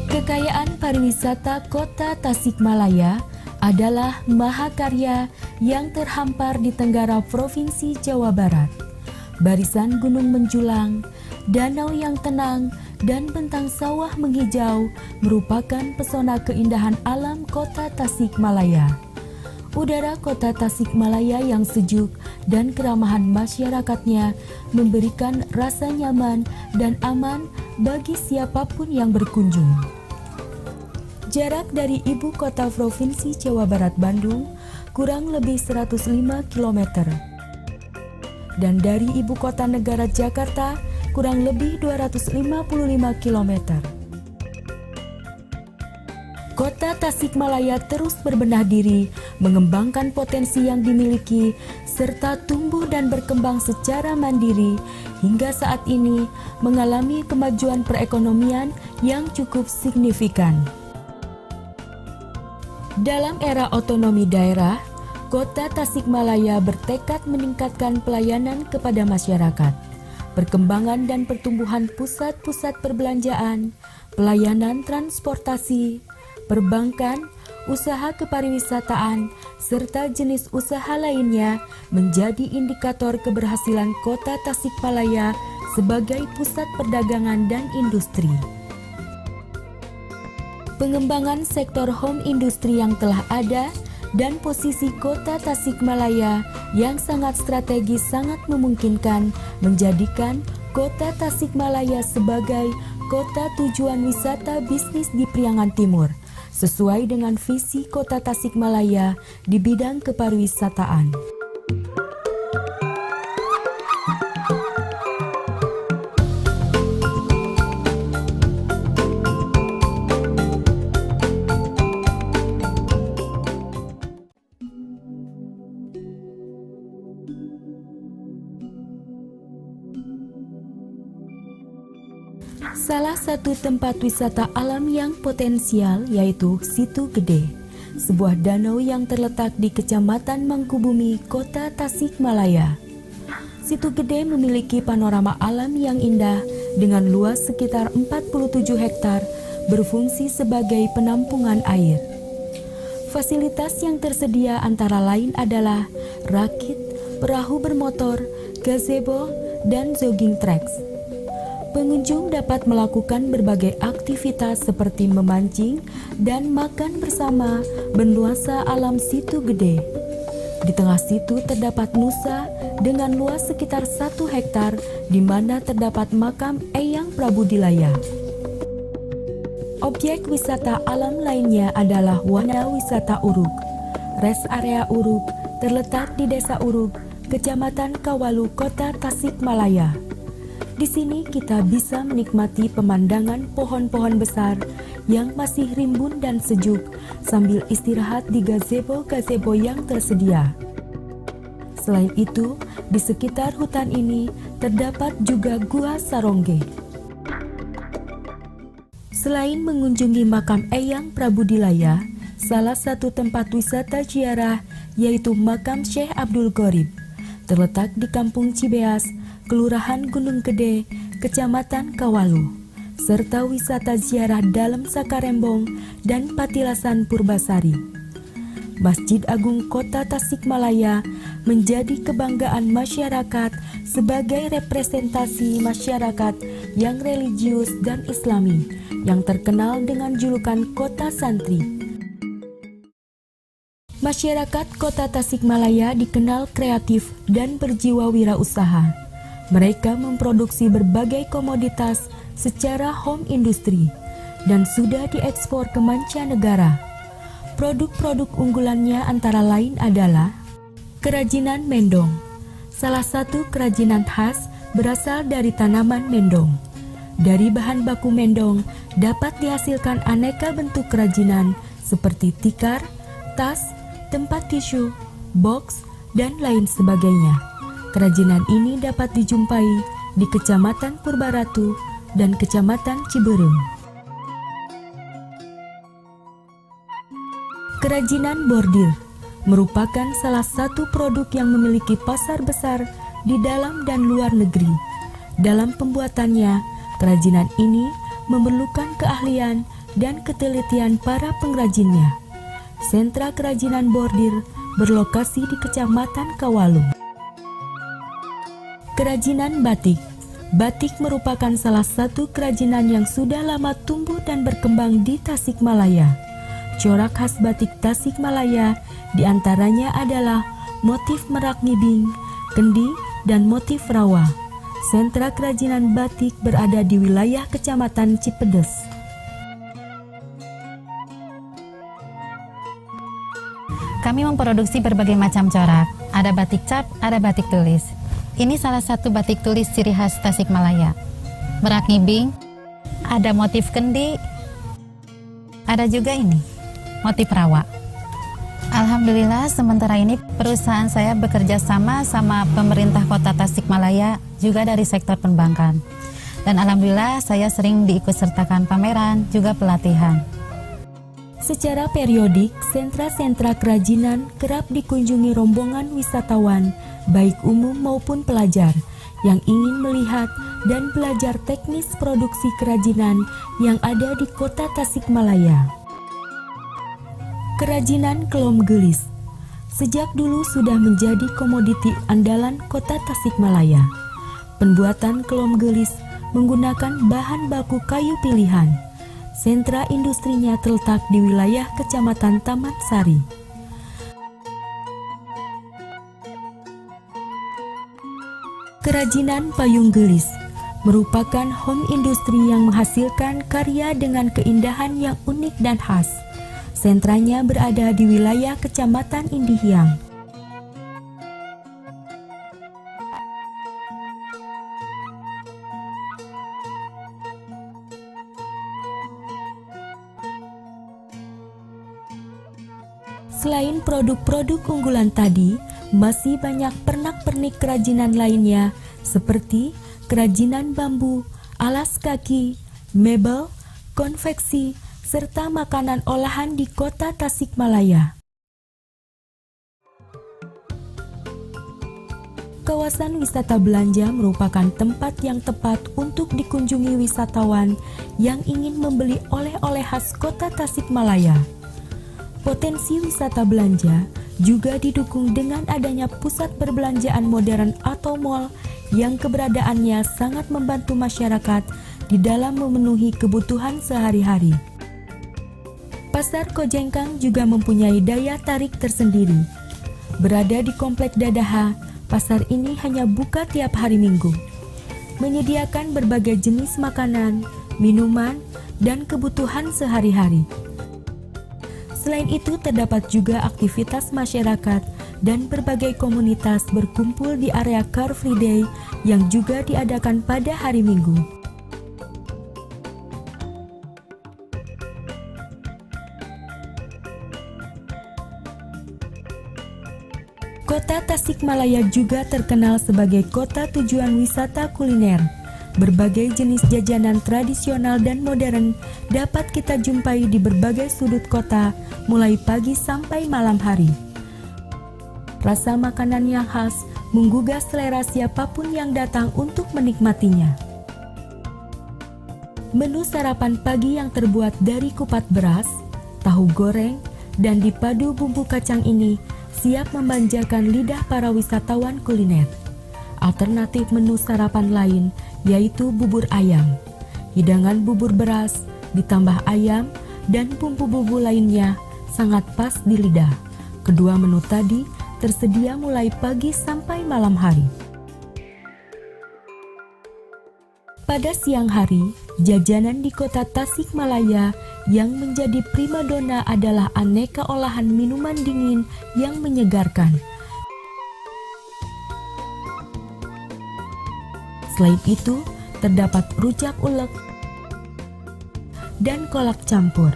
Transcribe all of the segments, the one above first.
Kekayaan pariwisata Kota Tasikmalaya adalah mahakarya yang terhampar di tenggara Provinsi Jawa Barat. Barisan gunung menjulang, danau yang tenang, dan bentang sawah menghijau merupakan pesona keindahan alam Kota Tasikmalaya. Udara Kota Tasikmalaya yang sejuk dan keramahan masyarakatnya memberikan rasa nyaman dan aman bagi siapapun yang berkunjung. Jarak dari ibu kota Provinsi Jawa Barat Bandung kurang lebih 105 km. Dan dari ibu kota negara Jakarta kurang lebih 255 km. Kota Tasikmalaya terus berbenah diri, mengembangkan potensi yang dimiliki, serta tumbuh dan berkembang secara mandiri, hingga saat ini mengalami kemajuan perekonomian yang cukup signifikan. Dalam era otonomi daerah, Kota Tasikmalaya bertekad meningkatkan pelayanan kepada masyarakat, perkembangan dan pertumbuhan pusat-pusat perbelanjaan, pelayanan transportasi, perbankan, usaha kepariwisataan, serta jenis usaha lainnya menjadi indikator keberhasilan Kota Tasikmalaya sebagai pusat perdagangan dan industri. Pengembangan sektor home industri yang telah ada dan posisi Kota Tasikmalaya yang sangat strategis sangat memungkinkan menjadikan Kota Tasikmalaya sebagai kota tujuan wisata bisnis di Priangan Timur, sesuai dengan visi Kota Tasikmalaya di bidang kepariwisataan. Salah satu tempat wisata alam yang potensial yaitu Situ Gede, sebuah danau yang terletak di Kecamatan Mangkubumi, Kota Tasikmalaya. Situ Gede memiliki panorama alam yang indah dengan luas sekitar 47 hektar, berfungsi sebagai penampungan air. Fasilitas yang tersedia antara lain adalah rakit, perahu bermotor, gazebo, dan jogging tracks. Pengunjung dapat melakukan berbagai aktivitas seperti memancing dan makan bersama bernuansa alam Situ Gede. Di tengah situ terdapat nusa dengan luas sekitar 1 hektar di mana terdapat makam Eyang Prabu Dilaya. Objek wisata alam lainnya adalah Wana Wisata Uruk. Rest area Uruk terletak di Desa Uruk, Kecamatan Kawalu, Kota Tasikmalaya. Di sini kita bisa menikmati pemandangan pohon-pohon besar yang masih rimbun dan sejuk sambil istirahat di gazebo-gazebo yang tersedia. Selain itu, di sekitar hutan ini terdapat juga Gua Sarongge. Selain mengunjungi makam Eyang Prabu Dilaya, salah satu tempat wisata ziarah yaitu makam Syekh Abdul Qorib, terletak di Kampung Cibeas, Kelurahan Gunung Gede, Kecamatan Kawalu, serta wisata ziarah dalam Sakarembong dan Patilasan Purbasari. Masjid Agung Kota Tasikmalaya menjadi kebanggaan masyarakat sebagai representasi masyarakat yang religius dan islami yang terkenal dengan julukan Kota Santri. Masyarakat Kota Tasikmalaya dikenal kreatif dan berjiwa wirausaha. Mereka memproduksi berbagai komoditas secara home industry dan sudah diekspor ke mancanegara. Produk-produk unggulannya antara lain adalah kerajinan mendong, salah satu kerajinan khas berasal dari tanaman mendong. Dari bahan baku mendong dapat dihasilkan aneka bentuk kerajinan seperti tikar, tas, tempat tisu, box, dan lain sebagainya. Kerajinan ini dapat dijumpai di Kecamatan Purbaratu dan Kecamatan Ciberem. Kerajinan bordir merupakan salah satu produk yang memiliki pasar besar di dalam dan luar negeri. Dalam pembuatannya, kerajinan ini memerlukan keahlian dan ketelitian para pengrajinnya. Sentra kerajinan bordir berlokasi di Kecamatan Kawalung. Kerajinan batik. Batik merupakan salah satu kerajinan yang sudah lama tumbuh dan berkembang di Tasikmalaya. Corak khas batik Tasikmalaya diantaranya adalah motif merak ngibing, kendi, dan motif rawa. Sentra kerajinan batik berada di wilayah Kecamatan Cipedes. Kami memproduksi berbagai macam corak. Ada batik cap, ada batik tulis. Ini salah satu batik tulis ciri khas Tasikmalaya. Merak ngibing, ada motif kendi, ada juga ini, motif rawa. Alhamdulillah sementara ini perusahaan saya bekerja sama pemerintah kota Tasikmalaya, juga dari sektor perbankan. Dan alhamdulillah saya sering diikutsertakan pameran, juga pelatihan. Secara periodik, sentra-sentra kerajinan kerap dikunjungi rombongan wisatawan, baik umum maupun pelajar, yang ingin melihat dan belajar teknis produksi kerajinan yang ada di kota Tasikmalaya. Kerajinan kelom gelis sejak dulu sudah menjadi komoditi andalan kota Tasikmalaya. Pembuatan kelom gelis menggunakan bahan baku kayu pilihan. Sentra industrinya terletak di wilayah Kecamatan Taman Sari. Kerajinan payung gelis merupakan home industri yang menghasilkan karya dengan keindahan yang unik dan khas. Sentranya berada di wilayah Kecamatan Indihiyang. Selain produk-produk unggulan tadi, masih banyak pernak-pernik kerajinan lainnya seperti kerajinan bambu, alas kaki, mebel, konveksi, serta makanan olahan di kota Tasikmalaya. Kawasan wisata belanja merupakan tempat yang tepat untuk dikunjungi wisatawan yang ingin membeli oleh-oleh khas kota Tasikmalaya. Potensi wisata belanja juga didukung dengan adanya pusat perbelanjaan modern atau mall yang keberadaannya sangat membantu masyarakat di dalam memenuhi kebutuhan sehari-hari. Pasar Kojengkang juga mempunyai daya tarik tersendiri. Berada di Komplek Dadaha, pasar ini hanya buka tiap hari Minggu. Menyediakan berbagai jenis makanan, minuman, dan kebutuhan sehari-hari. Selain itu, terdapat juga aktivitas masyarakat dan berbagai komunitas berkumpul di area Car Free Day yang juga diadakan pada hari Minggu. Kota Tasikmalaya juga terkenal sebagai kota tujuan wisata kuliner. Berbagai jenis jajanan tradisional dan modern dapat kita jumpai di berbagai sudut kota, mulai pagi sampai malam hari. Rasa makanan yang khas menggugah selera siapapun yang datang untuk menikmatinya. Menu sarapan pagi yang terbuat dari kupat beras, tahu goreng, dan dipadu bumbu kacang ini siap memanjakan lidah para wisatawan kuliner. Alternatif menu sarapan lain yaitu bubur ayam, hidangan bubur beras, ditambah ayam dan bumbu-bumbu lainnya sangat pas di lidah. Kedua menu tadi tersedia mulai pagi sampai malam hari. Pada siang hari, jajanan di kota Tasikmalaya yang menjadi primadona adalah aneka olahan minuman dingin yang menyegarkan. Selain itu, terdapat rujak ulek dan kolak campur.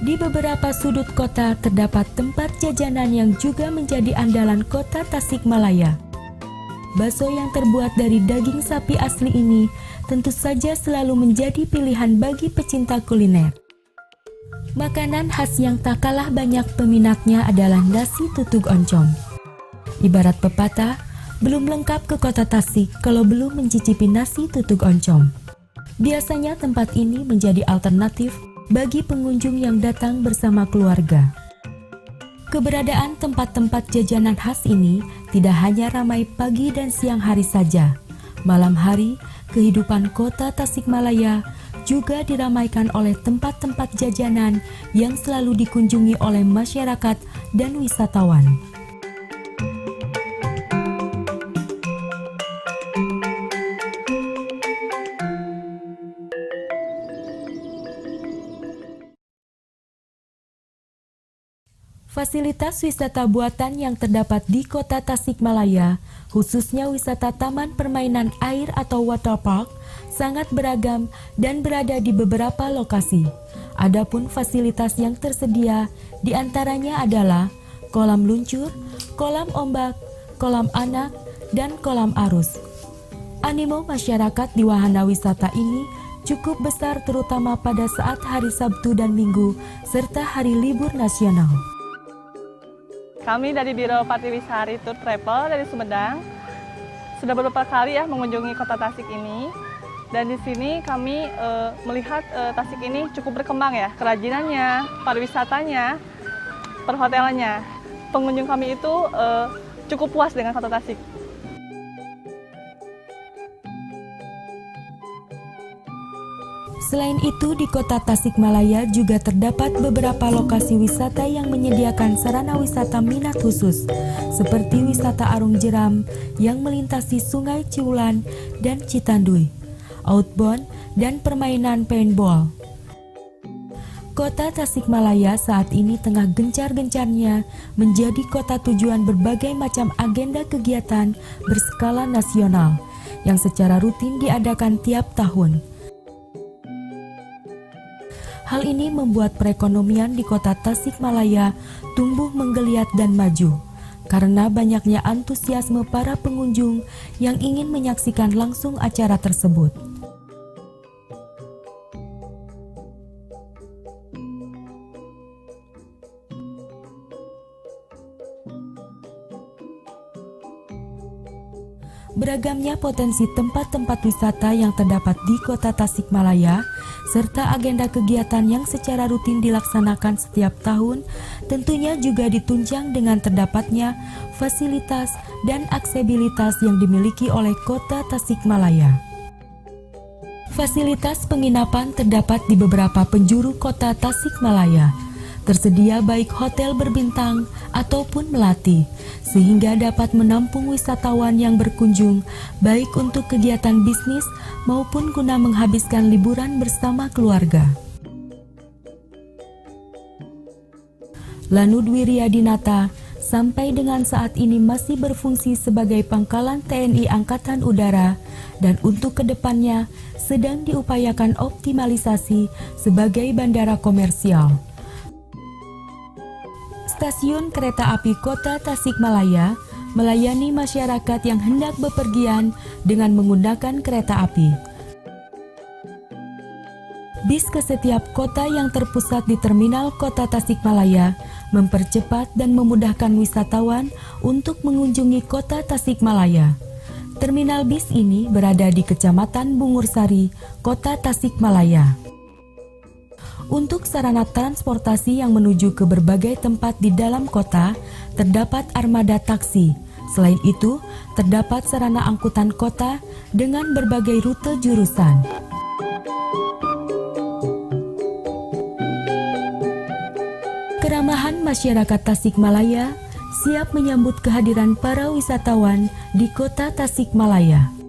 Di beberapa sudut kota terdapat tempat jajanan yang juga menjadi andalan kota Tasikmalaya. Bakso yang terbuat dari daging sapi asli ini tentu saja selalu menjadi pilihan bagi pecinta kuliner. Makanan khas yang tak kalah banyak peminatnya adalah nasi tutug oncom. Ibarat pepatah, belum lengkap ke kota Tasik kalau belum mencicipi nasi tutug oncom. Biasanya tempat ini menjadi alternatif bagi pengunjung yang datang bersama keluarga. Keberadaan tempat-tempat jajanan khas ini tidak hanya ramai pagi dan siang hari saja. Malam hari, kehidupan kota Tasikmalaya juga diramaikan oleh tempat-tempat jajanan yang selalu dikunjungi oleh masyarakat dan wisatawan. Fasilitas wisata buatan yang terdapat di kota Tasikmalaya, khususnya wisata taman permainan air atau water park, sangat beragam dan berada di beberapa lokasi. Adapun fasilitas yang tersedia diantaranya adalah kolam luncur, kolam ombak, kolam anak, dan kolam arus. Animo masyarakat di wahana wisata ini cukup besar terutama pada saat hari Sabtu dan Minggu serta hari libur nasional. Kami dari Biro Patiwisari Tour Travel dari Sumedang sudah beberapa kali mengunjungi kota Tasik ini, dan di sini kami melihat Tasik ini cukup berkembang kerajinannya, pariwisatanya, perhotelannya. Pengunjung kami itu cukup puas dengan kota Tasik. Selain itu, di kota Tasikmalaya juga terdapat beberapa lokasi wisata yang menyediakan sarana wisata minat khusus, seperti wisata arung jeram yang melintasi Sungai Ciulan dan Citanduy, outbound, dan permainan paintball. Kota Tasikmalaya saat ini tengah gencar-gencarnya menjadi kota tujuan berbagai macam agenda kegiatan berskala nasional yang secara rutin diadakan tiap tahun. Hal ini membuat perekonomian di kota Tasikmalaya tumbuh menggeliat dan maju, karena banyaknya antusiasme para pengunjung yang ingin menyaksikan langsung acara tersebut. Beragamnya potensi tempat-tempat wisata yang terdapat di kota Tasikmalaya, serta agenda kegiatan yang secara rutin dilaksanakan setiap tahun, tentunya juga ditunjang dengan terdapatnya fasilitas dan aksesibilitas yang dimiliki oleh kota Tasikmalaya. Fasilitas penginapan terdapat di beberapa penjuru kota Tasikmalaya. Tersedia baik hotel berbintang ataupun melati, sehingga dapat menampung wisatawan yang berkunjung baik untuk kegiatan bisnis maupun guna menghabiskan liburan bersama keluarga. Lanud Wiryadinata sampai dengan saat ini masih berfungsi sebagai pangkalan TNI Angkatan Udara, dan untuk kedepannya sedang diupayakan optimalisasi sebagai bandara komersial. Stasiun Kereta Api Kota Tasikmalaya melayani masyarakat yang hendak bepergian dengan menggunakan kereta api. Bis ke setiap kota yang terpusat di Terminal Kota Tasikmalaya mempercepat dan memudahkan wisatawan untuk mengunjungi Kota Tasikmalaya. Terminal bis ini berada di Kecamatan Bungursari, Kota Tasikmalaya. Untuk sarana transportasi yang menuju ke berbagai tempat di dalam kota, terdapat armada taksi. Selain itu, terdapat sarana angkutan kota dengan berbagai rute jurusan. Keramahan masyarakat Tasikmalaya siap menyambut kehadiran para wisatawan di kota Tasikmalaya.